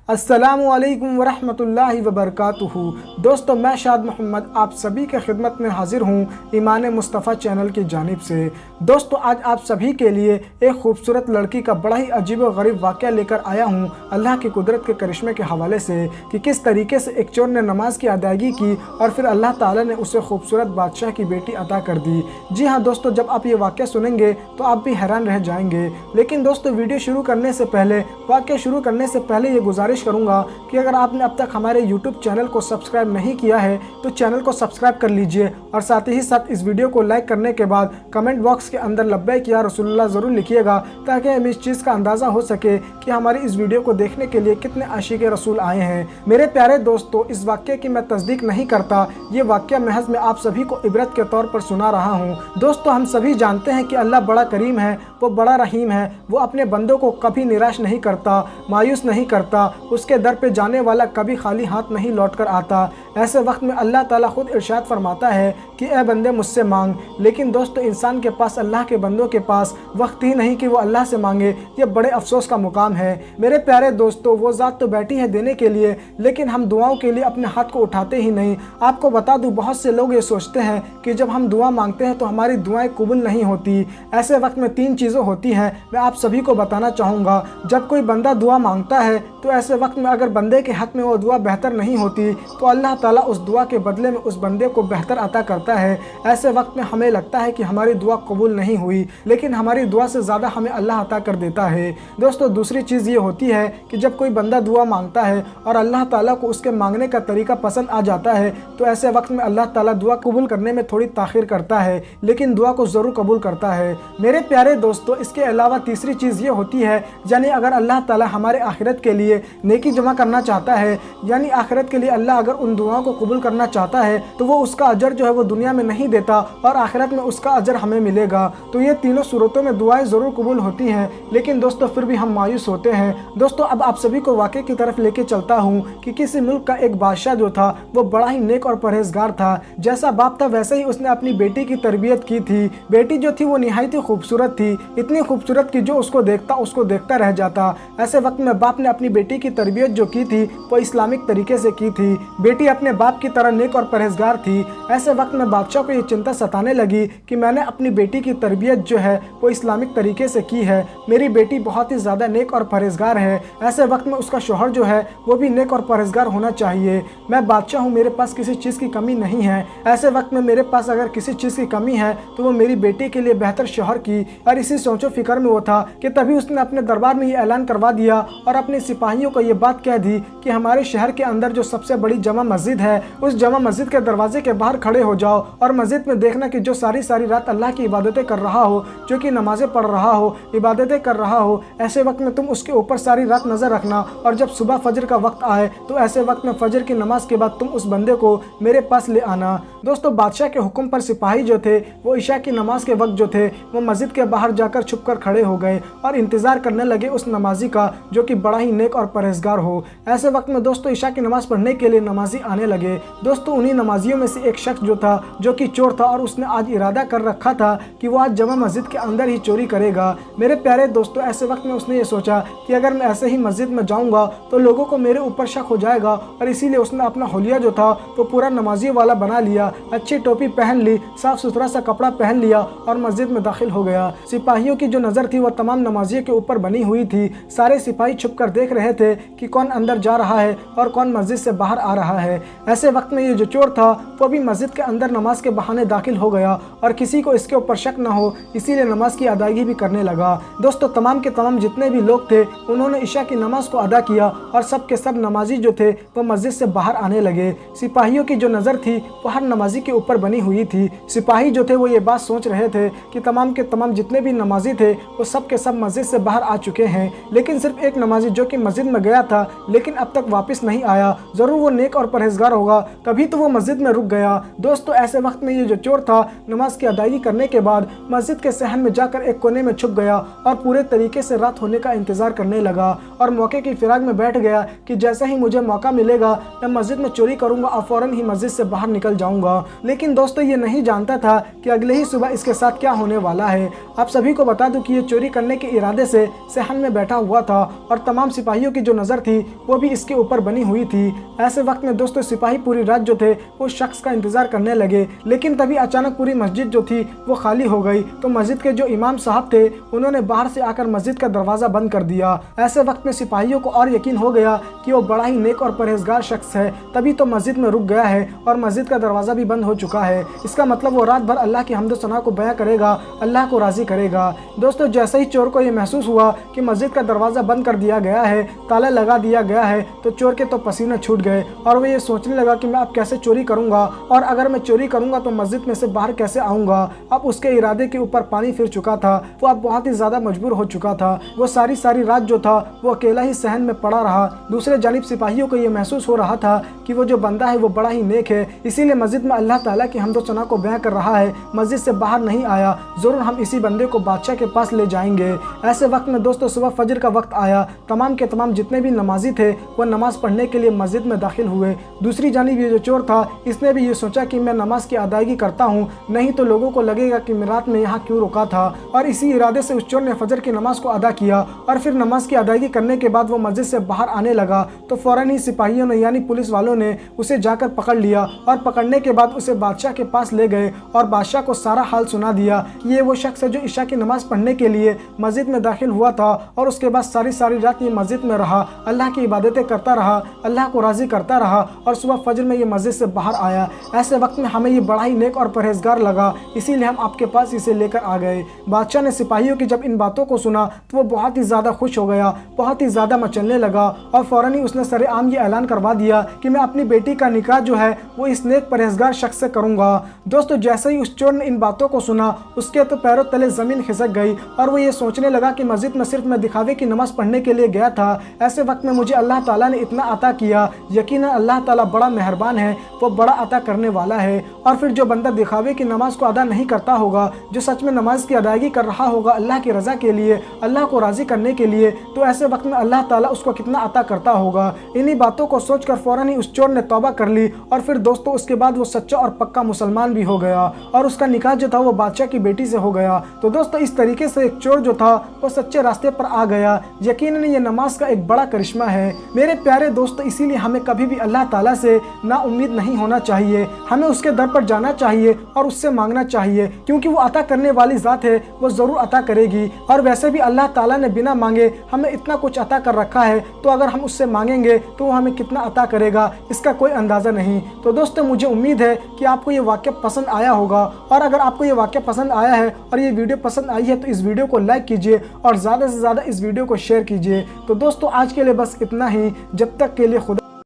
अस्सलामु अलैकुम वरहमतुल्लाहि वबरकातुहू। दोस्तों, मैं शाद मोहम्मद आप सभी के खिदमत में हाजिर हूँ ईमान मुस्तफ़ा चैनल की जानिब से। दोस्तों, आज आप सभी के लिए एक खूबसूरत लड़की का बड़ा ही अजीब व गरीब वाक़या लेकर आया हूँ अल्लाह की कुदरत के करिश्मे के हवाले से कि किस तरीके से एक चोर ने नमाज की अदायगी की और फिर अल्लाह ताला ने उसे खूबसूरत बादशाह की बेटी अता कर दी। जी हाँ दोस्तों, जब आप ये वाक़या सुनेंगे तो आप भी हैरान रह जाएंगे। लेकिन दोस्तों, वीडियो शुरू करने से पहले, वाक़या शुरू करने से पहले ये गुजारिश करूंगा कि अगर आपने अब तक हमारे YouTube चैनल को सब्सक्राइब नहीं किया है तो चैनल को सब्सक्राइब कर लीजिए और साथ ही साथ इस वीडियो को लाइक करने के बाद कमेंट बॉक्स के अंदर लब्बैक या रसूलुल्लाह ज़रूर लिखिएगा ताकि हमें इस चीज़ का अंदाज़ा हो सके कि हमारी इस वीडियो को देखने के लिए कितने आशिक रसूल आए हैं। मेरे प्यारे दोस्तों, इस वाक़े की मैं तस्दीक नहीं करता, ये वाक़या महज मैं आप सभी को इबरत के तौर पर सुना रहा हूँ। दोस्तों, हम सभी जानते हैं कि अल्लाह बड़ा करीम है, वो बड़ा रहीम है, वो अपने बंदों को कभी निराश नहीं करता, मायूस नहीं करता, उसके दर पे जाने वाला कभी खाली हाथ नहीं लौट कर आता। ऐसे वक्त में अल्लाह ताला खुद इरशाद फरमाता है कि ए बंदे मुझसे मांग। लेकिन दोस्तों, इंसान के पास, अल्लाह के बंदों के पास वक्त ही नहीं कि वो अल्लाह से मांगे। ये बड़े अफसोस का मुकाम है। मेरे प्यारे दोस्तों, वो ज़ात तो बैठी है देने के लिए, लेकिन हम दुआओं के लिए अपने हाथ को उठाते ही नहीं। आपको बता दूं, बहुत से लोग ये सोचते हैं कि जब हम दुआ मांगते हैं तो हमारी दुआएं कबूल नहीं होती। ऐसे वक्त में 3 चीज़ें होती हैं, मैं आप सभी को बताना चाहूँगा। जब कोई बंदा दुआ मांगता है तो ऐसे वक्त में अगर बंदे के हक में वो दुआ बेहतर नहीं होती तो अल्लाह ताला उस दुआ के बदले में उस बंदे को बेहतर अता करता है। ऐसे वक्त में हमें लगता है कि हमारी दुआ कबूल नहीं हुई, लेकिन हमारी दुआ से ज़्यादा हमें अल्लाह अता कर देता है। दोस्तों, दूसरी चीज़ ये होती है कि जब कोई बंदा दुआ मांगता है और अल्लाह ताला को उसके मांगने का तरीका पसंद आ जाता है तो ऐसे वक्त में अल्लाह ताला दुआ कबूल करने में थोड़ी ताख़ीर करता है, लेकिन दुआ को ज़रूर कबूल करता है। मेरे प्यारे दोस्तों, इसके अलावा तीसरी चीज़ ये होती है, यानी अगर अल्लाह ताला हमारे आखिरत के लिए नेकी जमा करना चाहता है, यानी आखिरत के लिए अल्लाह अगर उन दुआओं को कबूल करना चाहता है तो वो उसका अजर जो है वो दुनिया में नहीं देता और आखिरत में उसका अजर हमें मिलेगा। तो ये तीनों सूरतों में दुआएं ज़रूर कबूल होती हैं, लेकिन दोस्तों फिर भी हम मायूस होते हैं। दोस्तों, अब आप सभी को वाक़े की तरफ लेके चलता हूँ कि किसी मुल्क का एक बादशाह जो था वो बड़ा ही नेक और परहेजगार था। जैसा बाप था वैसे ही उसने अपनी बेटी की तरबियत की थी। बेटी जो थी वो निहायत ही खूबसूरत थी, इतनी खूबसूरत कि जो उसको देखता रह जाता। ऐसे वक्त में बाप ने अपनी बेटी की तरबियत जो की थी वो इस्लामिक तरीके से की थी। बेटी अपने बाप की तरह नेक और परहेजगार थी। ऐसे वक्त में बादशाह को ये चिंता सताने लगी कि मैंने अपनी बेटी की तरबियत जो है वो इस्लामिक तरीके से की है, मेरी बेटी बहुत ही ज़्यादा नेक और परहेजगार है। ऐसे वक्त में उसका शौहर जो है वो भी नेक और परहेजगार होना चाहिए। मैं बादशाह हूँ, मेरे पास किसी चीज़ की कमी नहीं है। ऐसे वक्त में मेरे पास अगर किसी चीज़ की कमी है तो वो मेरी बेटी के लिए बेहतर शौहर की। और इसी सोचो फिक्र में वो था कि तभी उसने अपने दरबार में ये ऐलान करवा दिया और अपने सिपाहियों को ये बात कह दी कि हमारे शहर के अंदर जो सबसे बड़ी जमा मस्जिद है उस जमा मस्जिद के दरवाजे के बाहर खड़े हो जाओ और मस्जिद में देखना कि जो सारी रात अल्लाह की इबादतें कर रहा हो, जो कि नमाजें पढ़ रहा हो, इबादतें कर रहा हो, ऐसे वक्त में तुम उसके ऊपर सारी रात नज़र रखना और जब सुबह फजर का वक्त आए तो ऐसे वक्त में फजर की नमाज के बाद तुम उस बंदे को मेरे पास ले आना। दोस्तों, बादशाह के हुक्म पर सिपाही जो थे वो ईशा की नमाज के वक्त जो थे वो मस्जिद के बाहर जाकर छुप कर खड़े हो गए और इंतज़ार करने लगे उस नमाजी का जो कि बड़ा ही नेक और परहेजगार हो। ऐसे वक्त में दोस्तों ईशा की नमाज पढ़ने के लिए नमाजी आने लगे। दोस्तों, उन्हीं नमाजियों में से एक शख्स जो था जो कि चोर था और उसने आज इरादा कर रखा था कि वो आज जमा मस्जिद के अंदर ही चोरी करेगा। मेरे प्यारे दोस्तों, ऐसे वक्त में उसने ये सोचा कि अगर मैं ऐसे ही मस्जिद में जाऊंगा तो लोगों को मेरे ऊपर शक हो जाएगा और इसीलिए उसने अपना हुलिया जो था वो पूरा नमाजी वाला बना लिया, अच्छी टोपी पहन ली, साफ सुथरा सा कपड़ा पहन लिया और मस्जिद में दाखिल हो गया। सिपाहियों की जो नज़र थी वो तमाम नमाजियों के ऊपर बनी हुई थी। सारे सिपाही छुप कर देख रहे थे कि कौन अंदर जा रहा है और कौन मस्जिद से बाहर आ रहा है। ऐसे वक्त में ये जो चोर था वो भी मस्जिद के अंदर नमाज के बहाने दाखिल हो गया और किसी को इसके ऊपर शक ना हो इसीलिए नमाज की अदायगी भी करने लगा। दोस्तों, तमाम के तमाम जितने भी लोग थे उन्होंने ईशा की नमाज को अदा किया और सब के सब नमाजी जो थे वो मस्जिद से बाहर आने लगे। सिपाहियों की जो नज़र थी वो हर नमाजी के ऊपर बनी हुई थी। सिपाही जो थे वो ये बात सोच रहे थे कि तमाम के तमाम जितने भी नमाजी थे वो सब के सब मस्जिद से बाहर आ चुके हैं, लेकिन सिर्फ एक नमाजी जो कि मस्जिद में गया था लेकिन अब तक वापस नहीं आया। ज़रूर वो नेक और परहेजगार होगा, तभी तो वो मस्जिद में रुक गया। दोस्तों, ऐसे वक्त में ये जो चोर था नमाज की अदायगी करने के बाद मस्जिद के सहन में जाकर एक कोने में छुप गया और पूरे तरीके से रात होने का इंतज़ार करने लगा और मौके की फिराक में बैठ गया कि जैसे ही मुझे मौका मिलेगा मैं मस्जिद में चोरी करूंगा और फ़ौरन ही मस्जिद से बाहर निकल जाऊंगा। लेकिन दोस्तों, ये नहीं जानता था कि अगले ही सुबह इसके साथ क्या होने वाला है। आप सभी को बता दूं कि ये चोरी करने के इरादे से सहन में बैठा हुआ था और तमाम सिपाहियों की जो नज़र थी वो भी इसके ऊपर बनी हुई थी। ऐसे वक्त में दोस्तों सिपाही पूरी रात जो थे वो शख्स का इंतज़ार करने लगे, लेकिन तभी अचानक पूरी मस्जिद जो थी वो खाली हो गई। तो मस्जिद के जो इमाम साहब थे उन्होंने बाहर से आकर मस्जिद का दरवाज़ा बंद कर दिया। ऐसे वक्त में सिपाहियों को और यकीन हो गया कि वो बड़ा ही नेक और परहेजगार शख्स है, तभी तो मस्जिद में रुक गया है और मस्जिद का दरवाज़ा भी बंद हो चुका है। इसका मतलब वो रात भर अल्लाह की हम्द सना को बयां करेगा, अल्लाह को राज़ी करेगा। दोस्तों जैसे ही चोर को ये महसूस हुआ कि मस्जिद का दरवाज़ा बंद कर दिया गया है, ताला लगा दिया गया है, तो चोर के तो पसीने छूट गए और वो ये सोचने लगा कि मैं अब कैसे चोरी करूंगा, और अगर मैं चोरी करूंगा तो मस्जिद में से बाहर कैसे आऊंगा। अब उसके इरादे के ऊपर पानी फिर चुका था, वो अब बहुत ही ज़्यादा मजबूर हो चुका था। वो सारी रात जो था वो अकेला ही सहन में पड़ा रहा। दूसरे जानिब सिपाहियों को ये महसूस हो रहा था कि वो जो बंदा है वो बड़ा ही नेक है, इसीलिए मस्जिद में अल्लाह ताला की हम्द सना को बयां कर रहा है, मस्जिद से बाहर नहीं आया, ज़रूर हम इसी बंदे को बादशाह के पास ले जाएंगे। ऐसे वक्त में दोस्तों सुबह फजर का वक्त आया, तमाम के तमाम जितने भी नमाजी थे वो नमाज पढ़ने के लिए मस्जिद में दाखिल हुए। दूसरी जानिब ये जो चोर था इसने भी ये सोचा कि मैं नमाज की अदायगी करता हूँ, नहीं तो लोगों को लगेगा कि मैं रात में यहाँ क्यों रुका था, और इसी इरादे से उस चोर ने फजर की नमाज को अदा किया। और फिर नमाज की अदायगी करने के बाद वो मस्जिद से बाहर आने लगा तो फ़ौरन ही सिपाहियों ने यानी पुलिस वालों ने उसे जाकर पकड़ लिया, और पकड़ने के बाद उसे बादशाह के पास ले गए और बादशाह को सारा हाल सुना दिया कि ये वो शख्स है जो इशा की नमाज पढ़ने के लिए मस्जिद में दाखिल हुआ था और उसके बाद सारी रात ये मस्जिद में रहा, अल्लाह की इबादतें करता रहा, अल्लाह को राज़ी करता रहा और सुबह फजर में ये मस्जिद से बाहर आया। ऐसे वक्त में हमें ये बड़ा ही नेक और परहेजगार लगा, इसीलिए हम आपके पास इसे लेकर आ गए। बादशाह ने सिपाहियों की जब इन बातों को सुना तो वो बहुत ही ज़्यादा खुश हो गया, बहुत ही ज़्यादा मचलने लगा और फ़ौरन ही उसने सरेआम ये ऐलान करवा दिया कि मैं अपनी बेटी का निकाह जो है वो इस नेक परहेजगार शख्स से करूँगा। दोस्तों जैसे ही उस चोर ने इन बातों को सुना उसके तो पैरों तले ज़मीन खिसक गई और वो ये सोचने लगा कि मस्जिद में सिर्फ मैं दिखावे की नमाज़ पढ़ने के लिए गया था, ऐसे वक्त में मुझे अल्लाह ताला ने इतना अता किया, यकीनन अल्लाह ताला बड़ा मेहरबान है, वो बड़ा अता करने वाला है। और फिर जो बंदा दिखावे की नमाज़ को अदा नहीं करता होगा, जो सच में नमाज की अदायगी कर रहा होगा अल्लाह की रज़ा के लिए, अल्लाह को राज़ी करने के लिए, तो ऐसे वक्त में अल्लाह ताला उसको कितना अता करता होगा। इन्हीं बातों को सोचकर फ़ौरन ही उस चोर ने तौबा कर ली और फिर दोस्तों उसके बाद वो सच्चा और पक्का मुसलमान भी हो गया और उसका निकाह जो था वो बादशाह की बेटी से हो गया। तो दोस्तों इस तरीके से एक चोर जो था वो सच्चे रास्ते पर आ गया। यकीनन ये नमाज का एक बड़ा करिश्मा है मेरे प्यारे दोस्तों, इसीलिए हमें कभी भी अल्लाह ताला से ना उम्मीद नहीं होना चाहिए, हमें उसके दर पर जाना चाहिए और उससे मांगना चाहिए, क्योंकि वो अता करने वाली ज़ात है, वो ज़रूर अता करेगी। और वैसे भी अल्लाह ताला ने बिना मांगे हमें इतना कुछ अता कर रखा है, तो अगर हम उससे मांगेंगे तो वो हमें कितना अता करेगा इसका कोई अंदाज़ा नहीं। तो दोस्तों मुझे उम्मीद है कि आपको ये वाक़या पसंद आया होगा, और अगर आपको ये वाक़या पसंद आया है और ये वीडियो पसंद आई है तो इस वीडियो को लाइक कीजिए और ज़्यादा से ज़्यादा इस वीडियो को शेयर कीजिए। तो दोस्तों आज के लिए बस इतना ही, जब तक के लिए खुदा।